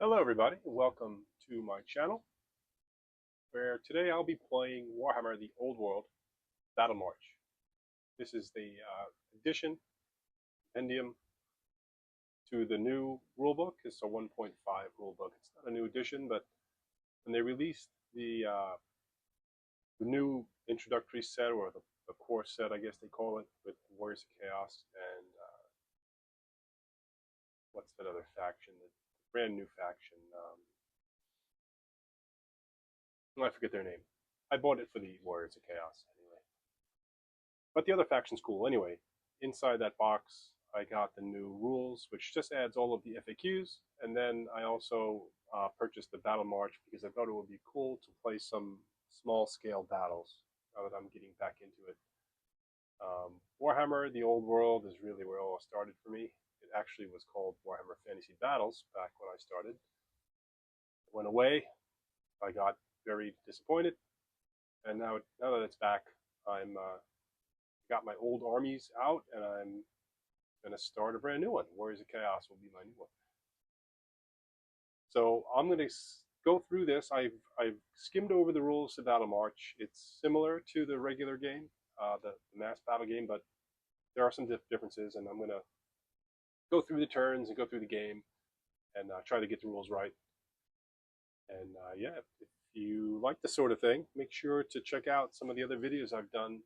Hello everybody, welcome to my channel, where today I'll be playing Warhammer the Old World Battle March. This is the addition, compendium to the new rulebook. It's a 1.5 rulebook. It's not a new edition, but when they released the new introductory set, or the core set, I guess they call it, with Warriors of Chaos and what's that other faction, the brand new faction, I forget their name. I bought it for the Warriors of Chaos anyway. But the other faction's cool anyway. Inside that box, I got the new rules, which just adds all of the FAQs. And then I also purchased the Battle March because I thought it would be cool to play some small-scale battles now that I'm getting back into it. Warhammer, the Old World, is really where it all started for me. It actually was called Warhammer Fantasy Battles back when I started. It went away. I got very disappointed. And now that it's back, I'm got my old armies out, and I'm going to start a brand new one. Warriors of Chaos will be my new one. So I'm going to go through this. I've skimmed over the rules to Battle March. It's similar to the regular game, the mass battle game, but there are some differences, and I'm going to go through the turns and go through the game and try to get the rules right. And yeah, if you like this sort of thing, make sure to check out some of the other videos I've done.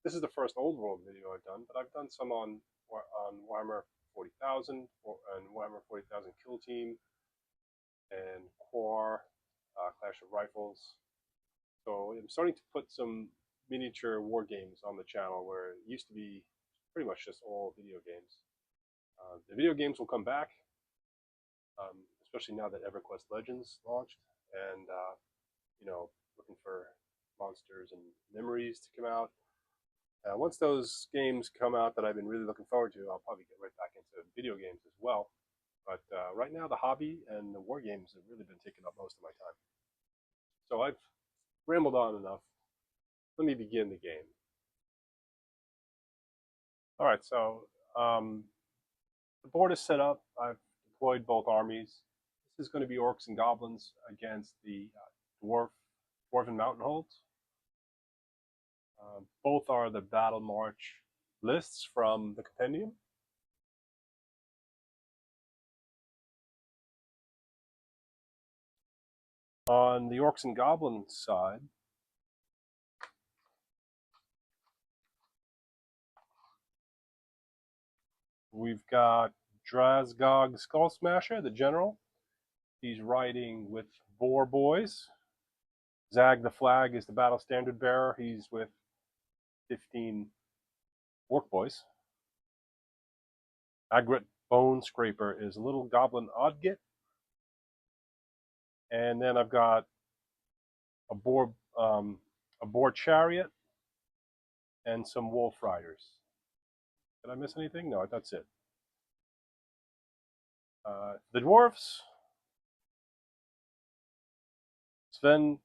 This is the first Old World video I've done, but I've done some on Warhammer 40,000 and Warhammer 40,000 Kill Team and Core, Clash of Rifles. So I'm starting to put some miniature war games on the channel, where it used to be pretty much just all video games. The video games will come back, especially now that EverQuest Legends launched, and looking for monsters and memories to come out. Once those games come out that I've been really looking forward to, I'll probably get right back into video games as well. But right now, the hobby and the war games have really been taking up most of my time. So I've rambled on enough. Let me begin the game. All right, so the board is set up. I've deployed both armies. This is going to be Orcs and Goblins against the Dwarven Mountain Holds. Both are the Battle March lists from the compendium. On the Orcs and Goblins side, we've got Drazgog Skullsmasha, the general. He's riding with Boar Boys. Zag the Flag is the battle standard bearer. He's with 15 Orc Boys. Agrit Bone Scraper is a little Goblin Oddgit. And then I've got a boar chariot and some wolf riders. Did I miss anything? No, that's it. The dwarves, Sven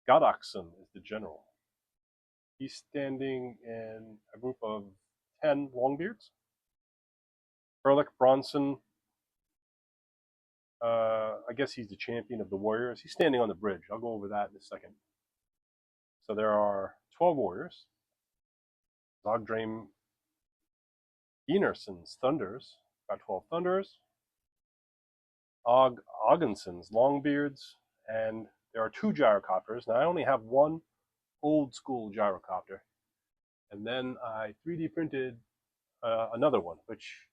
Gadoksson is the general. He's standing in a group of 10 Longbeards. Erlich Bronson, I guess he's the champion of the warriors. He's standing on the bridge. I'll go over that in a second. So there are 12 warriors. Zogdraim Enerson's Thunders, got 12 Thunders. Oggenson's Longbeards, and there are 2 gyrocopters. Now I only have one old school gyrocopter, and then I 3D printed another one, which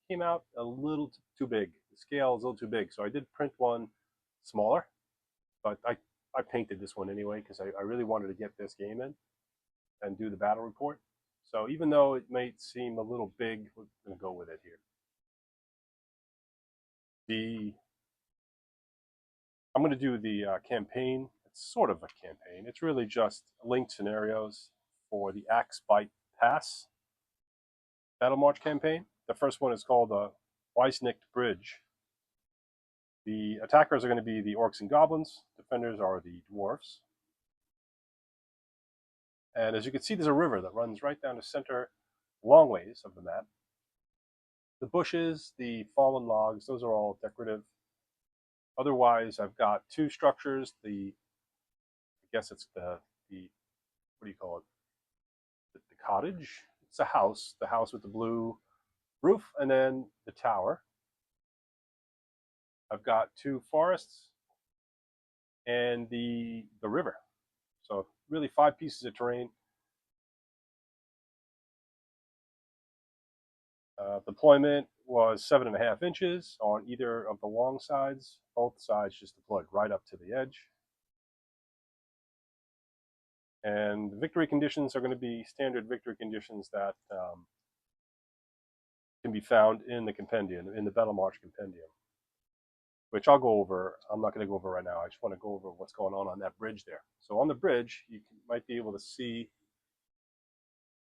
came out a little too big. The scale is a little too big, so I did print one smaller, but I painted this one anyway because I really wanted to get this game in and do the battle report. So even though it may seem a little big, we're going to go with it here. I'm going to do the campaign. It's sort of a campaign. It's really just linked scenarios for the Axe Bite Pass Battle March campaign. The first one is called the Weisnicht Bridge. The attackers are going to be the Orcs and Goblins. Defenders are the Dwarves. And as you can see, there's a river that runs right down the center long ways of the map. The bushes, the fallen logs, those are all decorative. Otherwise, I've got two structures. I guess it's the what do you call it? The cottage. It's a house. The house with the blue roof, and then the tower. I've got two forests and the river. So really 5 pieces of terrain. Deployment was 7.5 inches on either of the long sides. Both sides just deployed right up to the edge. And the victory conditions are going to be standard victory conditions that can be found in the compendium, in the Battle March compendium, which I'll go over. I'm not going to go over right now. I just want to go over what's going on that bridge there. So on the bridge, you might be able to see,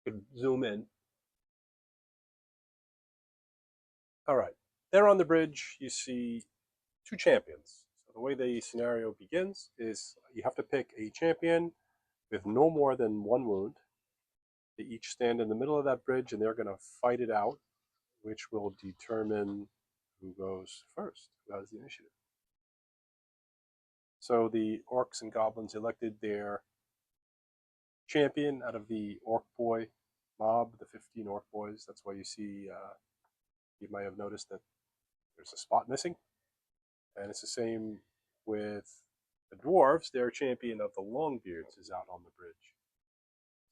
you could zoom in. All right, there on the bridge, you see two champions. So the way the scenario begins is you have to pick a champion with no more than 1 wound. They each stand in the middle of that bridge and they're going to fight it out, which will determine who goes first, who has the initiative. So the Orcs and Goblins elected their champion out of the Orc Boy mob, the 15 Orc Boys. That's why you see, you might have noticed that there's a spot missing. And it's the same with the Dwarves. Their champion of the Longbeards is out on the bridge.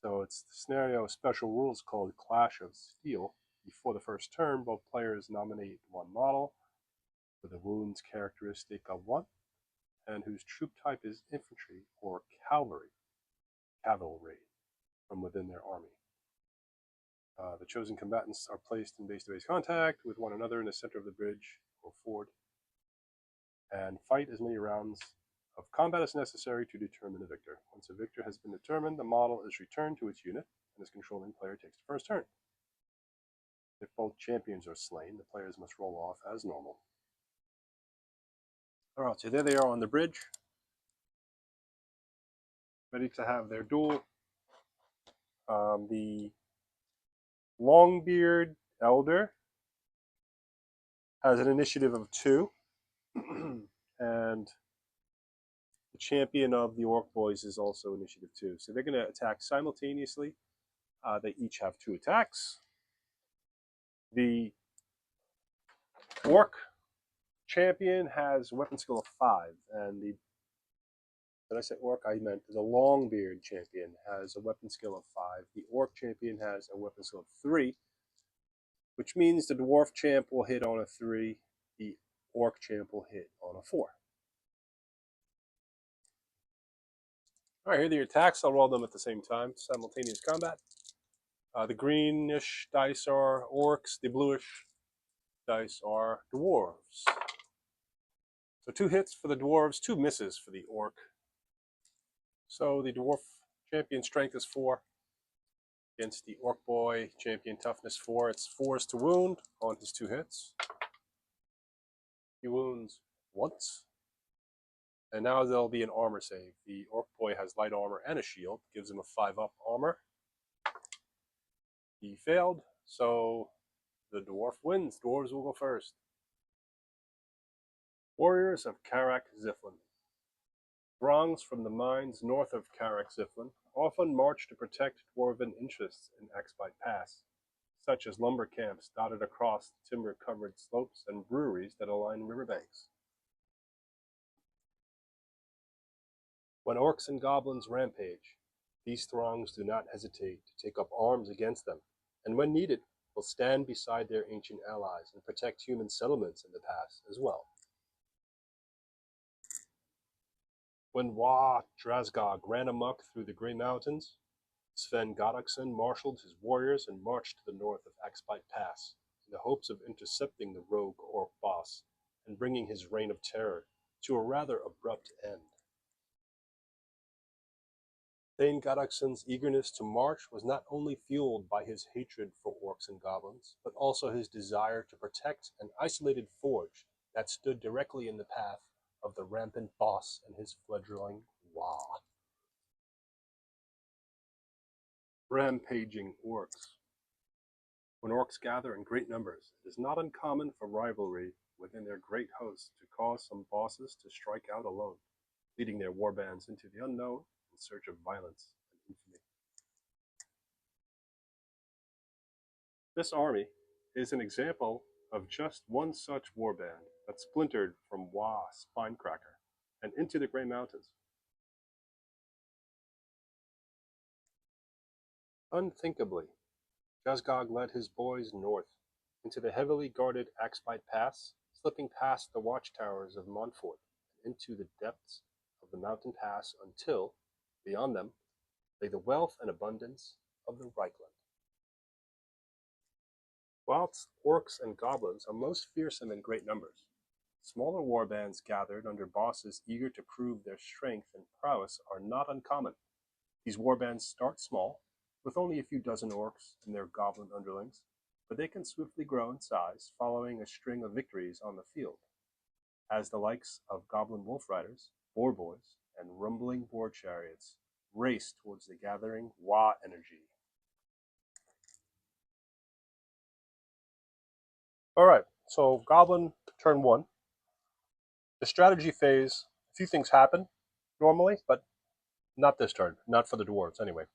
So it's the scenario special rules called Clash of Steel. Before the first turn, both players nominate 1 model with a wounds characteristic of 1 and whose troop type is infantry or cavalry from within their army. The chosen combatants are placed in base-to-base contact with one another in the center of the bridge or ford and fight as many rounds of combat as necessary to determine a victor. Once a victor has been determined, the model is returned to its unit and its controlling player takes the first turn. If both champions are slain, the players must roll off as normal. All right, so there they are on the bridge, ready to have their duel. The Longbeard Elder has an initiative of 2, and the champion of the Orc Boys is also initiative 2. So they're going to attack simultaneously. They each have 2 attacks. The Orc champion has a weapon skill of 5, and the, did I say Orc? I meant the Longbeard champion has a weapon skill of 5. The Orc champion has a weapon skill of 3, which means the Dwarf champ will hit on a 3, the Orc champ will hit on a 4. All right, here are the attacks. I'll roll them at the same time, simultaneous combat. The greenish dice are Orcs, the bluish dice are Dwarves. So 2 hits for the Dwarves, 2 misses for the Orc. So the Dwarf champion strength is 4 against the Orc boy champion toughness 4. It's 4s to wound on his 2 hits. He wounds once. And now there'll be an armor save. The Orc boy has light armor and a shield. Gives him a 5-up armor. He failed, so the Dwarf wins. Dwarves will go first. Warriors of Karak Ziflin. Throngs from the mines north of Karak Ziflin often march to protect Dwarven interests in Axbite Pass, such as lumber camps dotted across timber-covered slopes and breweries that align riverbanks. When Orcs and Goblins rampage, these throngs do not hesitate to take up arms against them, and when needed, will stand beside their ancient allies and protect human settlements in the pass as well. When Drazgog ran amok through the Grey Mountains, Sven Gadoksson marshaled his warriors and marched to the north of Axbite Pass in the hopes of intercepting the rogue Orc boss and bringing his reign of terror to a rather abrupt end. Thane Gadoksson's eagerness to march was not only fueled by his hatred for Orcs and Goblins, but also his desire to protect an isolated forge that stood directly in the path of the rampant boss and his fledgling Rampaging Orcs. When orcs gather in great numbers, it is not uncommon for rivalry within their great host to cause some bosses to strike out alone, leading their warbands into the unknown in search of violence and infamy. This army is an example of just one such warband that splintered from Spinecracker and into the Grey Mountains. Unthinkably, Drazgog led his boys north into the heavily guarded Axbite Pass, slipping past the watchtowers of Montfort and into the depths of the mountain pass until, beyond them, lay the wealth and abundance of the Reichland. Whilst orcs and goblins are most fearsome in great numbers, smaller warbands gathered under bosses eager to prove their strength and prowess are not uncommon. These warbands start small, with only a few dozen orcs and their goblin underlings, but they can swiftly grow in size following a string of victories on the field, as the likes of goblin wolf riders, boar boys, and rumbling boar chariots race towards the gathering Wa energy. Alright, so Goblin turn 1. The strategy phase, a few things happen normally, but not this turn, not for the dwarves anyway.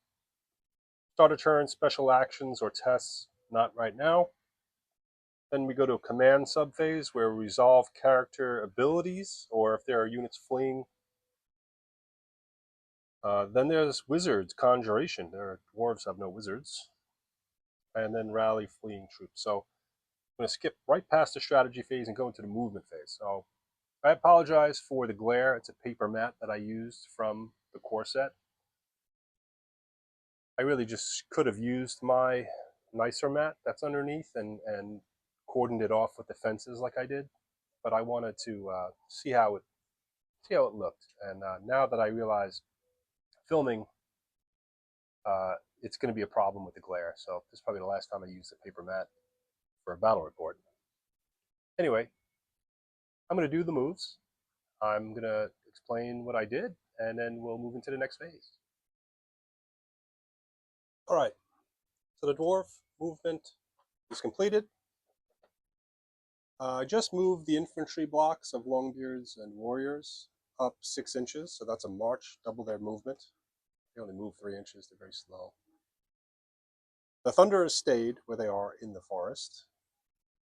Start a turn, special actions or tests, not right now. Then we go to a command subphase where we resolve character abilities, or if there are units fleeing. Then there's wizards, conjuration. Dwarves have no wizards. And then rally fleeing troops. So I'm going to skip right past the strategy phase and go into the movement phase. So I apologize for the glare. It's a paper mat that I used from the core set. I really just could have used my nicer mat that's underneath and cordoned it off with the fences like I did, but I wanted to see how it looked. And now that I realize filming, it's going to be a problem with the glare. So this is probably the last time I use the paper mat for a battle report. Anyway, I'm going to do the moves. I'm going to explain what I did, and then we'll move into the next phase. All right, so the dwarf movement is completed. I just moved the infantry blocks of longbeards and warriors up 6 inches, so that's a march, double their movement. They only move 3 inches, they're very slow. The Thunderers stayed where they are in the forest,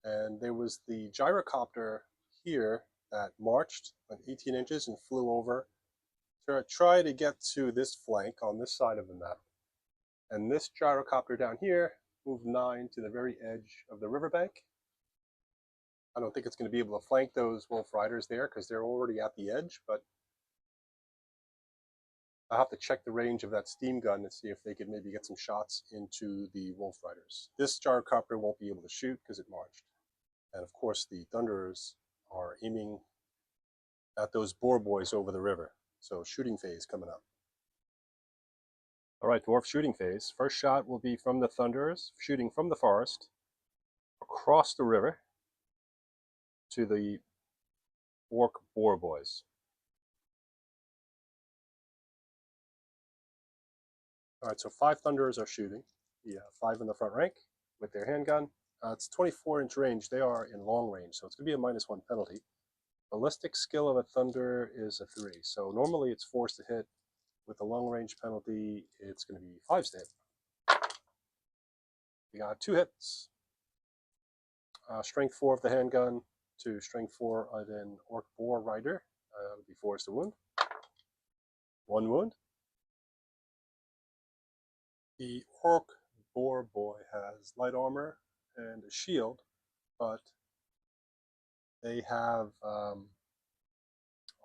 and there was the gyrocopter here that marched like 18 inches and flew over to try to get to this flank on this side of the map. And this gyrocopter down here moved 9 to the very edge of the riverbank. I don't think it's going to be able to flank those wolf riders there because they're already at the edge, but I'll have to check the range of that steam gun and see if they could maybe get some shots into the wolf riders. This gyrocopter won't be able to shoot because it marched. And of course the Thunderers are aiming at those boar boys over the river. So shooting phase coming up. All right, dwarf shooting phase. First shot will be from the Thunderers, shooting from the forest across the river to the orc boar boys. All right, so 5 Thunderers are shooting. The 5 in the front rank with their handgun. It's 24-inch range. They are in long range, so it's going to be a -1 penalty. Ballistic skill of a Thunder is a 3, so normally it's forced to hit. With the long range penalty, it's going to be 5 to hit. We got 2 hits. Strength 4 of the handgun to strength 4 of an orc boar rider. It'll be 4 is the wound. 1 wound. The orc boar boy has light armor and a shield, but they have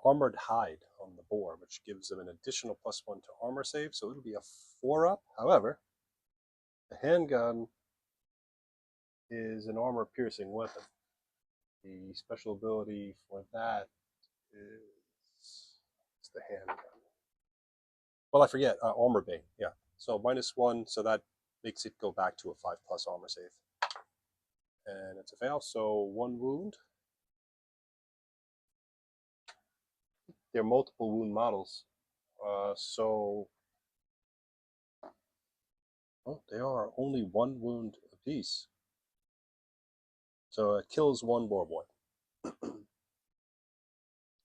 armored hide on the boar, which gives them an additional +1 to armor save, so it'll be a 4-up. However, the handgun is an armor-piercing weapon. The special ability for that is the handgun. Well, I forget, armor bane, yeah. So -1, so that makes it go back to a 5+ armor save. And it's a fail, so 1 wound. There are multiple wound models, they are only 1 wound apiece. So it kills one boar boy.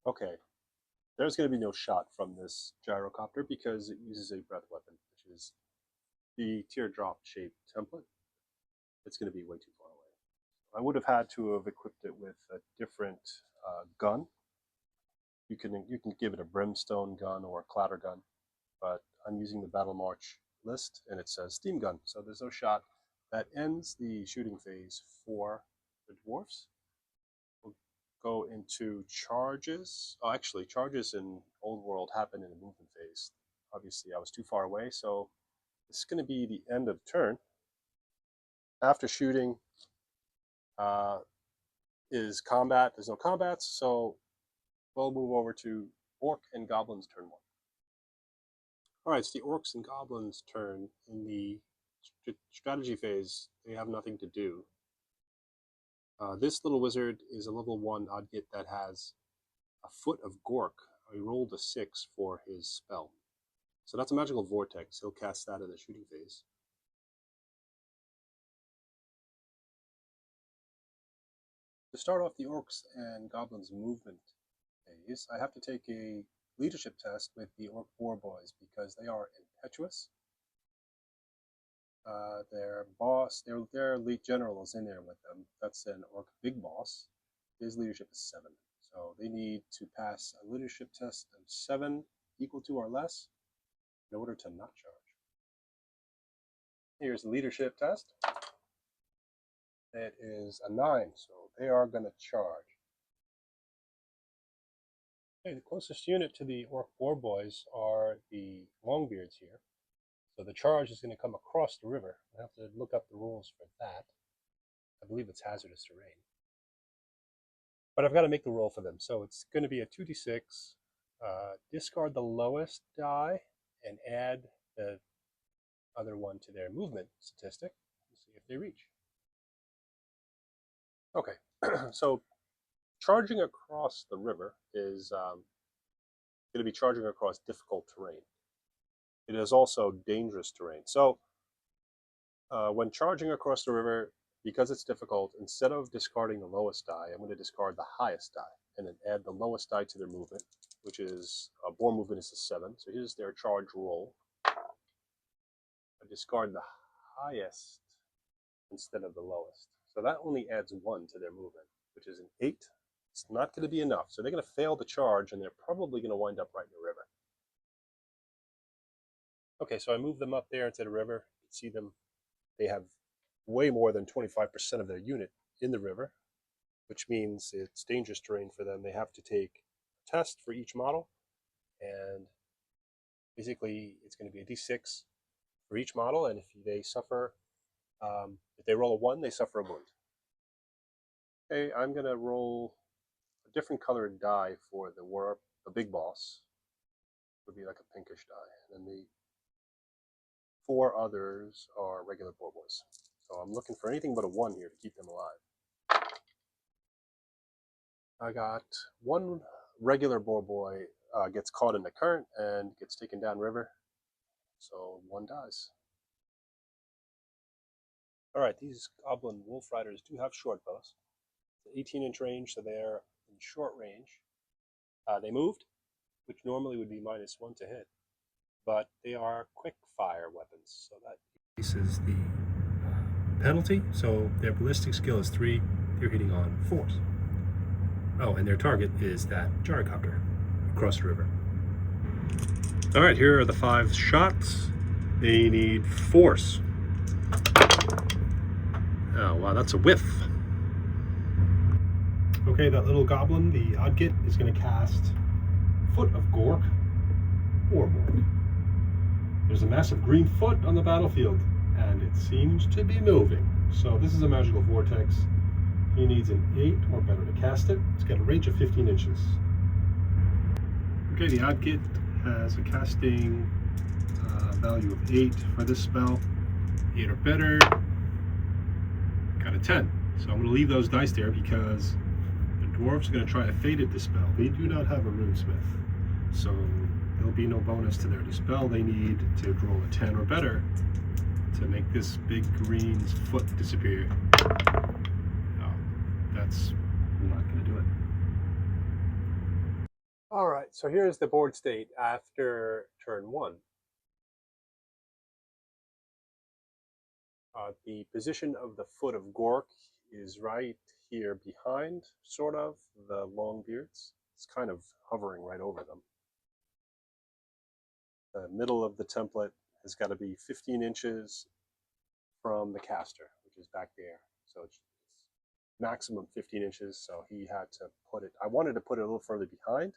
Okay, there's going to be no shot from this gyrocopter because it uses a breath weapon, which is the teardrop shaped template. It's going to be way too far away. I would have had to have equipped it with a different gun. You can give it a brimstone gun or a clatter gun, but I'm using the Battle March list and it says steam gun, so there's no shot. That ends the shooting phase for the dwarfs. We'll go into charges. Oh, actually, charges in Old World happen in the movement phase. Obviously, I was too far away, so this is going to be the end of the turn. After shooting is combat. There's no combats, so we'll move over to Orc and Goblin's turn 1. All right, it's the Orcs and Goblins' turn. In the strategy phase, they have nothing to do. This little wizard is a level 1 Odgit that has a foot of Gork. He rolled a 6 for his spell. So that's a magical vortex. He'll cast that in the shooting phase. To start off the Orcs and Goblins movement phase, I have to take a leadership test with the Orc Boar Boys because they are impetuous. Their boss, their lead general is in there with them. That's an Orc Big Boss. His leadership is 7. So they need to pass a leadership test of 7 equal to or less in order to not charge. Here's the leadership test. It is a 9, so they are going to charge. Okay, the closest unit to the Orc Boar Boys are the Longbeards here. So the charge is going to come across the river. I have to look up the rules for that. I believe it's hazardous terrain. But I've got to make the roll for them. So it's going to be a 2d6. Discard the lowest die and add the other one to their movement statistic and see if they reach. Okay, so charging across the river is going to be charging across difficult terrain. It is also dangerous terrain. So when charging across the river, because it's difficult, instead of discarding the lowest die, I'm going to discard the highest die and then add the lowest die to their movement, which is boar movement is a 7. So here's their charge roll. I discard the highest instead of the lowest. So that only adds 1 to their movement, which is an 8. It's not going to be enough. So they're going to fail the charge, and they're probably going to wind up right in the river. Okay, so I move them up there into the river. You can see them. They have way more than 25% of their unit in the river, which means it's dangerous terrain for them. They have to take a test for each model, and basically it's going to be a d6 for each model, and if they suffer, if they roll a 1, they suffer a wound. Okay, I'm going to roll a different colored die for the big boss. It would be like a pinkish die, and then the 4 others are regular boar boys. So I'm looking for anything but a 1 here to keep them alive. I got 1 regular boar boy gets caught in the current and gets taken down river. So 1 dies. Alright, these Goblin Wolf Riders do have short bows. 18-inch range, so they're in short range. They moved, which normally would be -1 to hit, but they are quick fire weapons, so that increases the penalty. So their ballistic skill is 3, they're hitting on 4s. Oh, and their target is that gyrocopter across the river. Alright, here are the 5 shots. They need force. Oh, wow, that's a whiff. Okay, that little goblin, the Odgit, is going to cast Foot of Gork or Morg. There's a massive green foot on the battlefield, and it seems to be moving. So this is a magical vortex. He needs an 8 or better to cast it. It's got a range of 15 inches. Okay, the Odgit has a casting value of 8 for this spell. 8 or better. Got a 10. So I'm going to leave those dice there because the dwarves are going to try a Fated Dispel. They do not have a runesmith, so there'll be no bonus to their dispel. They need to roll a 10 or better to make this big green's foot disappear. Oh, I'm not going to do it. All right, so here's the board state after turn 1. The position of the foot of Gork is right here behind, sort of, the long beards. It's kind of hovering right over them. The middle of the template has got to be 15 inches from the caster, which is back there. So it's maximum 15 inches, so he had to put it, I wanted to put it a little further behind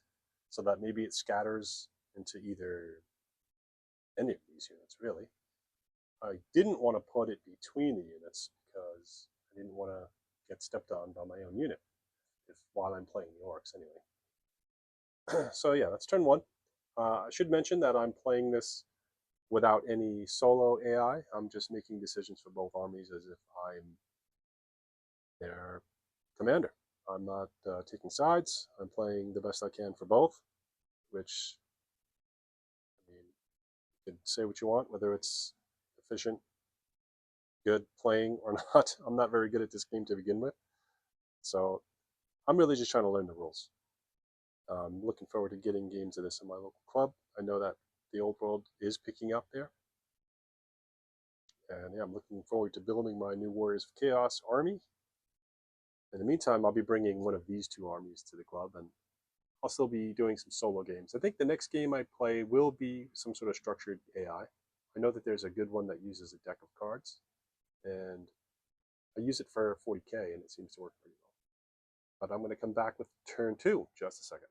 so that maybe it scatters into either any of these units, really. I didn't want to put it between the units because I didn't want to get stepped on by my own unit while I'm playing the orcs anyway. So yeah, that's turn 1. I should mention that I'm playing this without any solo AI. I'm just making decisions for both armies as if I'm their commander. I'm not taking sides. I'm playing the best I can for both, which, I mean, you could say what you want, whether it's efficient, good playing or not. I'm not very good at this game to begin with. So I'm really just trying to learn the rules. I'm looking forward to getting games of this in my local club. I know that the old world is picking up there. And yeah, I'm looking forward to building my new Warriors of Chaos army. In the meantime, I'll be bringing one of these 2 armies to the club, and I'll still be doing some solo games. I think the next game I play will be some sort of structured AI. I know that there's a good one that uses a deck of cards, and I use it for 40k, and it seems to work pretty well. But I'm going to come back with turn 2 just a second.